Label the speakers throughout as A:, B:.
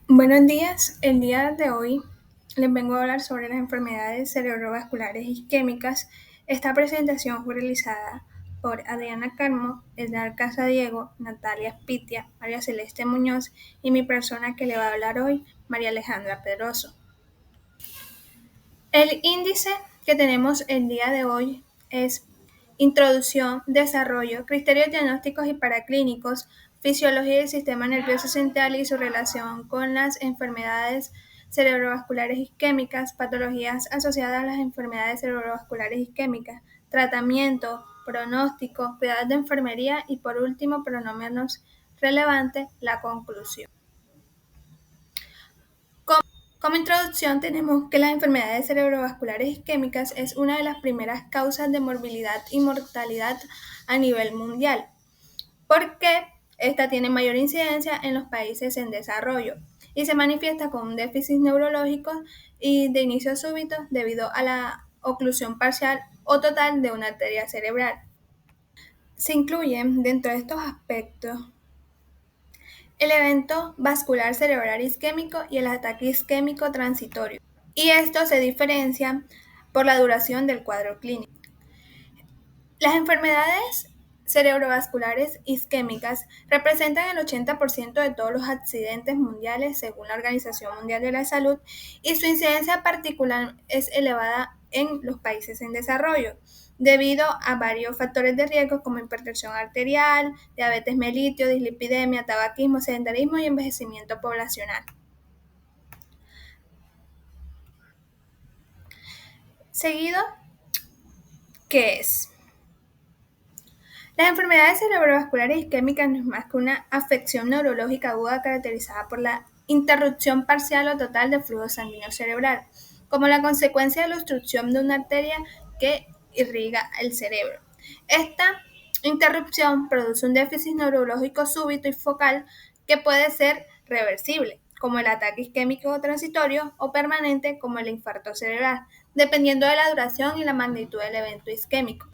A: Buenos días, el día de hoy les vengo a hablar sobre las enfermedades cerebrovasculares isquémicas. Esta presentación fue realizada por Adriana Carmo, Edgar Casadiego, Natalia Spitia, María Celeste Muñoz y mi persona que le va a hablar hoy, María Alejandra Pedroso. El índice que tenemos el día de hoy es Introducción, Desarrollo, Criterios Diagnósticos y Paraclínicos, Fisiología del Sistema Nervioso Central y su relación con las enfermedades cerebrovasculares isquémicas, patologías asociadas a las enfermedades cerebrovasculares isquémicas, tratamiento, pronóstico, cuidados de enfermería y por último, pero no menos relevante, la conclusión. Como introducción tenemos que las enfermedades cerebrovasculares isquémicas es una de las primeras causas de morbilidad y mortalidad a nivel mundial, porque esta tiene mayor incidencia en los países en desarrollo y se manifiesta con un déficit neurológico y de inicio súbito debido a la oclusión parcial o total de una arteria cerebral. Se incluyen dentro de estos aspectos el evento vascular cerebral isquémico y el ataque isquémico transitorio, y esto se diferencia por la duración del cuadro clínico. Las enfermedades cerebrovasculares isquémicas representan el 80% de todos los accidentes mundiales según la Organización Mundial de la Salud y su incidencia particular es elevada en los países en desarrollo debido a varios factores de riesgo como hipertensión arterial, diabetes mellitus, dislipidemia, tabaquismo, sedentarismo y envejecimiento poblacional. Seguido, ¿qué es? Las enfermedades cerebrovasculares isquémicas no es más que una afección neurológica aguda caracterizada por la interrupción parcial o total del flujo sanguíneo cerebral, como la consecuencia de la obstrucción de una arteria que irriga el cerebro. Esta interrupción produce un déficit neurológico súbito y focal que puede ser reversible, como el ataque isquémico transitorio, o permanente, como el infarto cerebral, dependiendo de la duración y la magnitud del evento isquémico.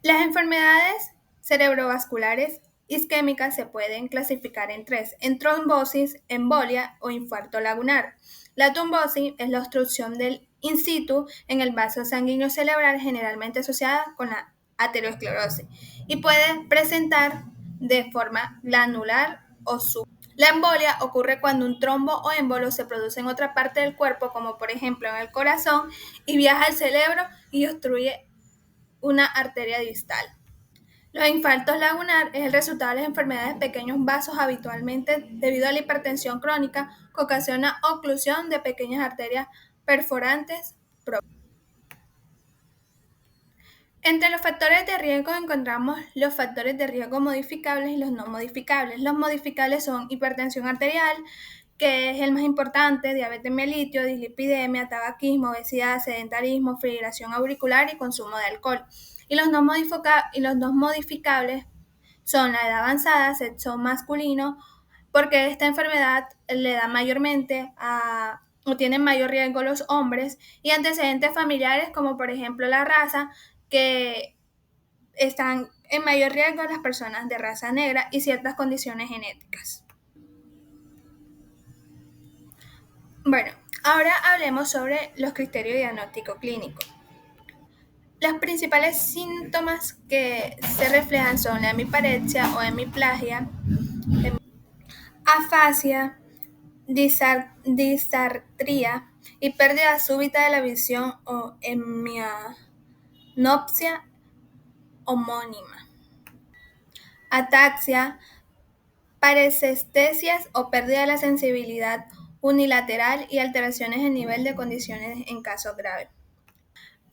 A: Las enfermedades cerebrovasculares isquémicas se pueden clasificar en tres: en trombosis, embolia o infarto lagunar. La trombosis es la obstrucción del in situ en el vaso sanguíneo cerebral generalmente asociada con la aterosclerosis y puede presentar de forma granular o súbita. La embolia ocurre cuando un trombo o émbolo se produce en otra parte del cuerpo, como por ejemplo en el corazón, y viaja al cerebro y obstruye una arteria distal. Los infartos lagunar es el resultado de las enfermedades de pequeños vasos habitualmente debido a la hipertensión crónica que ocasiona oclusión de pequeñas arterias perforantes propias. Entre los factores de riesgo encontramos los factores de riesgo modificables y los no modificables. Los modificables son hipertensión arterial, que es el más importante, diabetes mellitus, dislipidemia, tabaquismo, obesidad, sedentarismo, fibrilación auricular y consumo de alcohol. Y los no modificables son la edad avanzada, sexo masculino, porque esta enfermedad le da mayormente o tienen mayor riesgo los hombres, y antecedentes familiares como por ejemplo la raza, que están en mayor riesgo las personas de raza negra y ciertas condiciones genéticas. Bueno, ahora hablemos sobre los criterios diagnósticos clínicos. Los principales síntomas que se reflejan son la hemiparexia o hemiplasia, afasia, disartria y pérdida súbita de la visión o hemianopsia homónima, ataxia, paresestesias o pérdida de la sensibilidad unilateral y alteraciones en nivel de condiciones en casos graves.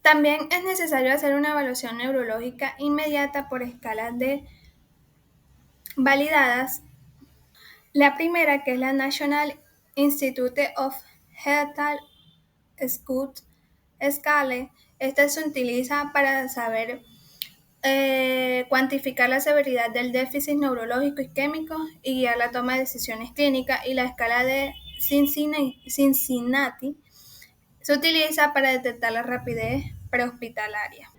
A: También es necesario hacer una evaluación neurológica inmediata por escalas de validadas. La primera, que es la National Institute of Health Scout Scale, esta se utiliza para saber cuantificar la severidad del déficit neurológico isquémico y guiar la toma de decisiones clínicas, y la escala de Cincinnati se utiliza para detectar la rapidez prehospitalaria.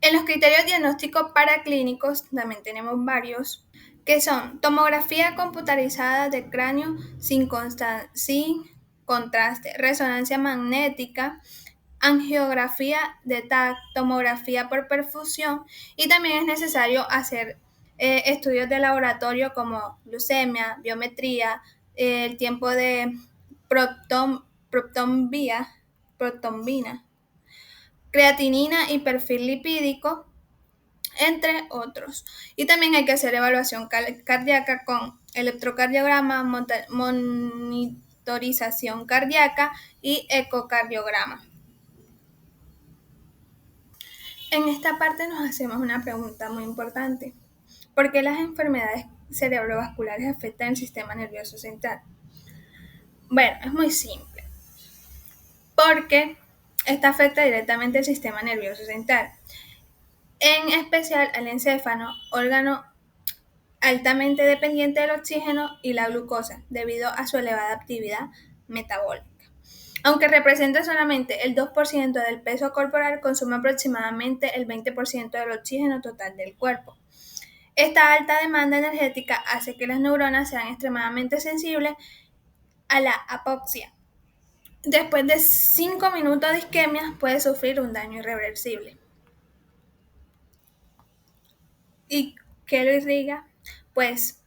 A: En los criterios diagnósticos paraclínicos también tenemos varios, que son tomografía computarizada de cráneo sin contraste, resonancia magnética, angiografía de TAC, tomografía por perfusión, y también es necesario hacer estudios de laboratorio como glucemia, biometría, el tiempo de protombina, creatinina y perfil lipídico, entre otros. Y también hay que hacer evaluación cardíaca con electrocardiograma, monitorización cardíaca y ecocardiograma. En esta parte nos hacemos una pregunta muy importante. ¿Por qué las enfermedades cerebrovasculares afectan el sistema nervioso central? Bueno, es muy simple. Porque esta afecta directamente el sistema nervioso central, en especial al encéfalo, órgano altamente dependiente del oxígeno y la glucosa, debido a su elevada actividad metabólica. Aunque representa solamente el 2% del peso corporal, consume aproximadamente el 20% del oxígeno total del cuerpo. Esta alta demanda energética hace que las neuronas sean extremadamente sensibles a la apoxia. Después de 5 minutos de isquemia, puede sufrir un daño irreversible. ¿Y qué lo irriga? Pues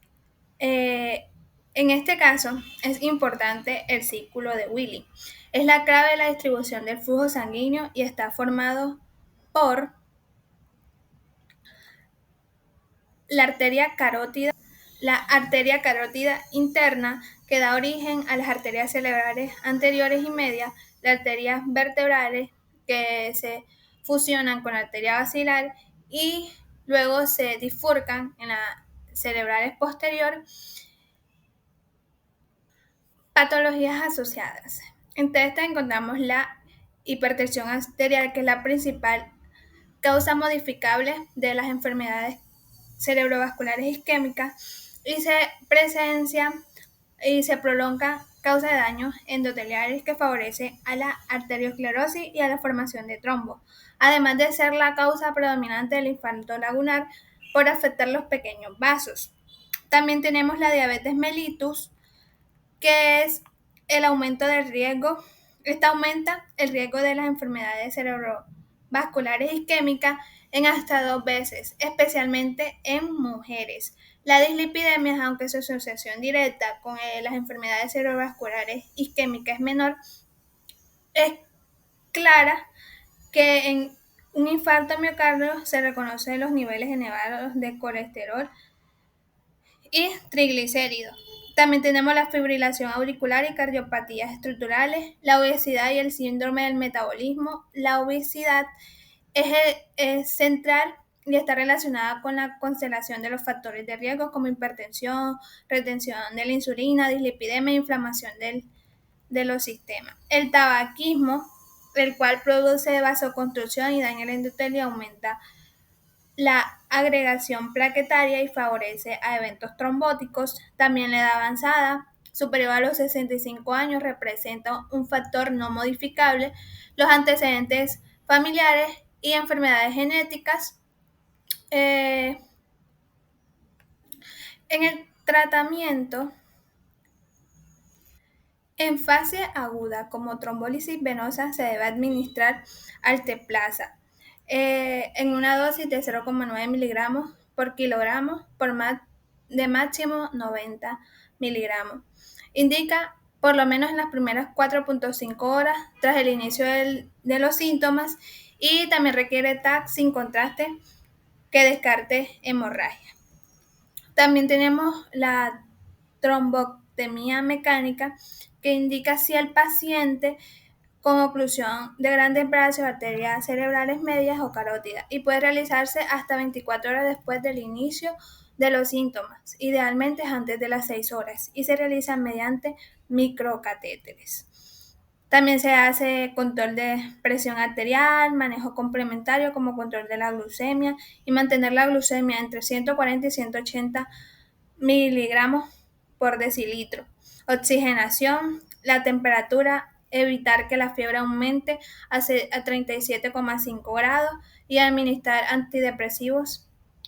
A: en este caso es importante el círculo de Willis. Es la clave de la distribución del flujo sanguíneo y está formado por la arteria carótida interna, que da origen a las arterias cerebrales anteriores y medias, las arterias vertebrales que se fusionan con la arteria basilar y luego se bifurcan en la cerebrales posterior. Patologías asociadas. Entre estas encontramos la hipertensión arterial, que es la principal causa modificable de las enfermedades cerebrovasculares isquémicas, y se presencia y se prolonga causa de daños endoteliales que favorece a la arteriosclerosis y a la formación de trombos, además de ser la causa predominante del infarto lagunar por afectar los pequeños vasos. También tenemos la diabetes mellitus, que es el aumento del riesgo. Esta aumenta el riesgo de las enfermedades cerebrovasculares isquémicas en hasta 2 veces, especialmente en mujeres. La dislipidemia, aunque su asociación directa con las enfermedades cerebrovasculares isquémicas es menor, es clara que en un infarto miocardio se reconocen los niveles elevados de colesterol y triglicéridos. También tenemos la fibrilación auricular y cardiopatías estructurales, la obesidad y el síndrome del metabolismo. La obesidad es central y está relacionada con la constelación de los factores de riesgo como hipertensión, retención de la insulina, dislipidemia e inflamación de los sistemas. El tabaquismo, el cual produce vasoconstrucción y daña el endotelio, aumenta la agregación plaquetaria y favorece a eventos trombóticos. También la edad avanzada, superior a los 65 años, representa un factor no modificable. Los antecedentes familiares y enfermedades genéticas. En el tratamiento, en fase aguda como trombólisis venosa, se debe administrar alteplasa en una dosis de 0,9 miligramos por kilogramo de máximo 90 miligramos. Indica por lo menos en las primeras 4.5 horas tras el inicio de los síntomas, y también requiere TAC sin contraste que descarte hemorragia. También tenemos la trombectomía mecánica, que indica si el paciente con oclusión de grandes brazos, arterias cerebrales medias o carótidas, y puede realizarse hasta 24 horas después del inicio de los síntomas, idealmente antes de las 6 horas, y se realiza mediante microcatéteres. También se hace control de presión arterial, manejo complementario como control de la glucemia y mantener la glucemia entre 140 y 180 miligramos por decilitro. Oxigenación, la temperatura, evitar que la fiebre aumente a 37,5 grados y administrar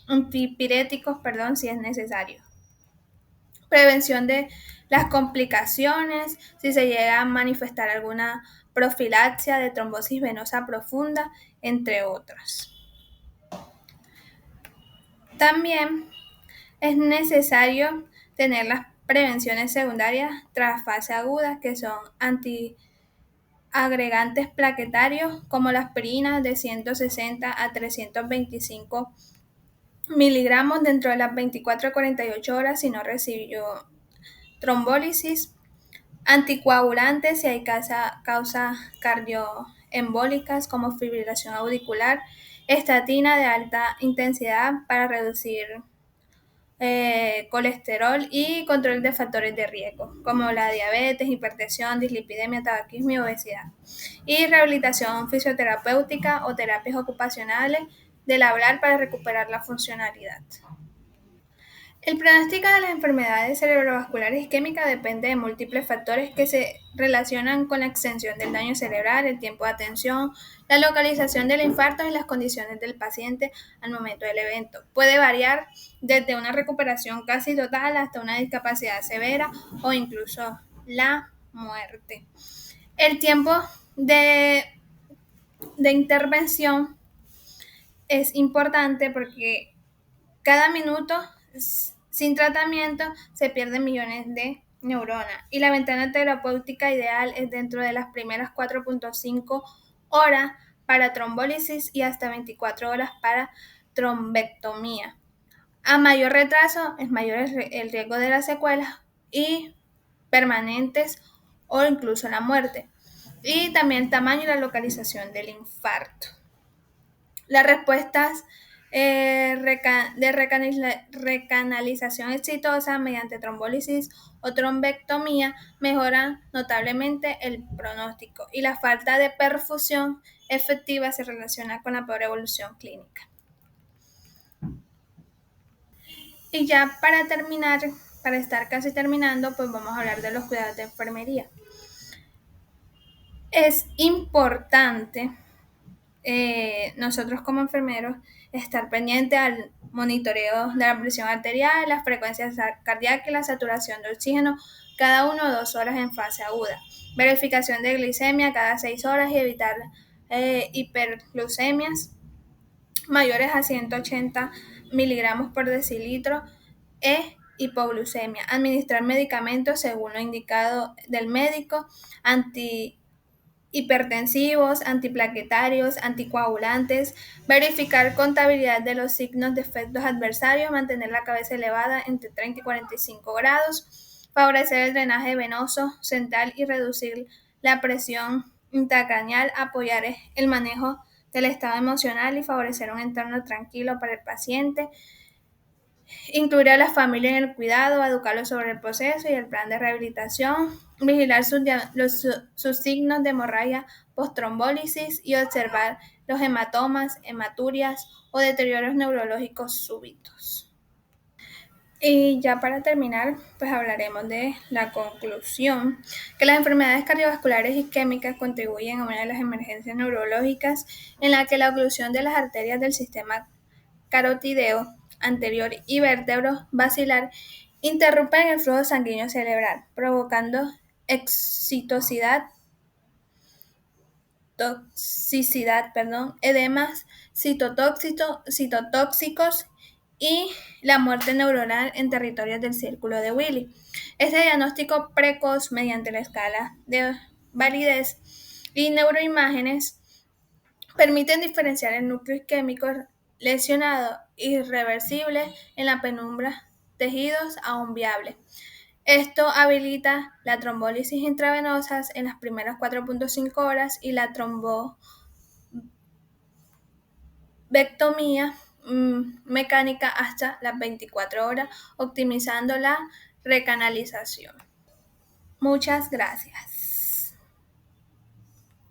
A: antipiréticos si es necesario. prevención de las complicaciones, si se llega a manifestar alguna profilaxia de trombosis venosa profunda, entre otras. También es necesario tener las prevenciones secundarias tras fase aguda, que son antiagregantes plaquetarios como la aspirina de 160 a 325 miligramos dentro de las 24 a 48 horas si no recibió trombólisis, anticoagulantes si hay causas cardioembólicas como fibrilación auricular, estatina de alta intensidad para reducir colesterol y control de factores de riesgo, como la diabetes, hipertensión, dislipidemia, tabaquismo y obesidad. Y rehabilitación fisioterapéutica o terapias ocupacionales del hablar para recuperar la funcionalidad. El pronóstico de las enfermedades cerebrovasculares isquémicas depende de múltiples factores que se relacionan con la extensión del daño cerebral, el tiempo de atención, la localización del infarto y las condiciones del paciente al momento del evento. Puede variar desde una recuperación casi total hasta una discapacidad severa o incluso la muerte. El tiempo de intervención es importante porque cada minuto sin tratamiento se pierden millones de neuronas y la ventana terapéutica ideal es dentro de las primeras 4.5 horas para trombólisis y hasta 24 horas para trombectomía. A mayor retraso es mayor el riesgo de las secuelas y permanentes o incluso la muerte. Y también el tamaño y la localización del infarto. Las respuestas de recanalización exitosa mediante trombólisis o trombectomía mejoran notablemente el pronóstico y la falta de perfusión efectiva se relaciona con la peor evolución clínica. Y ya para terminar, para estar casi terminando, pues vamos a hablar de los cuidados de enfermería. Es importante nosotros como enfermeros estar pendientes al monitoreo de la presión arterial, las frecuencias cardíacas y la saturación de oxígeno cada 1 o 2 horas en fase aguda. Verificación de glicemia cada 6 horas y evitar hiperglucemias mayores a 180 miligramos por decilitro e hipoglucemia. Administrar medicamentos según lo indicado del médico, hipertensivos, antiplaquetarios, anticoagulantes, verificar contabilidad de los signos de efectos adversarios, mantener la cabeza elevada entre 30 y 45 grados, favorecer el drenaje venoso central y reducir la presión intracraneal, apoyar el manejo del estado emocional y favorecer un entorno tranquilo para el paciente, incluir a la familia en el cuidado, educarlos sobre el proceso y el plan de rehabilitación, vigilar sus signos de hemorragia post-trombólisis y observar los hematomas, hematurias o deterioros neurológicos súbitos. Y ya para terminar, pues hablaremos de la conclusión, que las enfermedades cardiovasculares isquémicas contribuyen a una de las emergencias neurológicas en la que la oclusión de las arterias del sistema carotideo anterior y vértebro basilar interrumpen el flujo sanguíneo cerebral, provocando edemas citotóxicos y la muerte neuronal en territorios del círculo de Willis. Este diagnóstico precoz mediante la escala de validez y neuroimágenes permiten diferenciar el núcleo isquémico lesionado irreversible en la penumbra tejidos aún viables. Esto habilita la trombólisis intravenosa en las primeras 4.5 horas y la trombectomía mecánica hasta las 24 horas, optimizando la recanalización. Muchas gracias.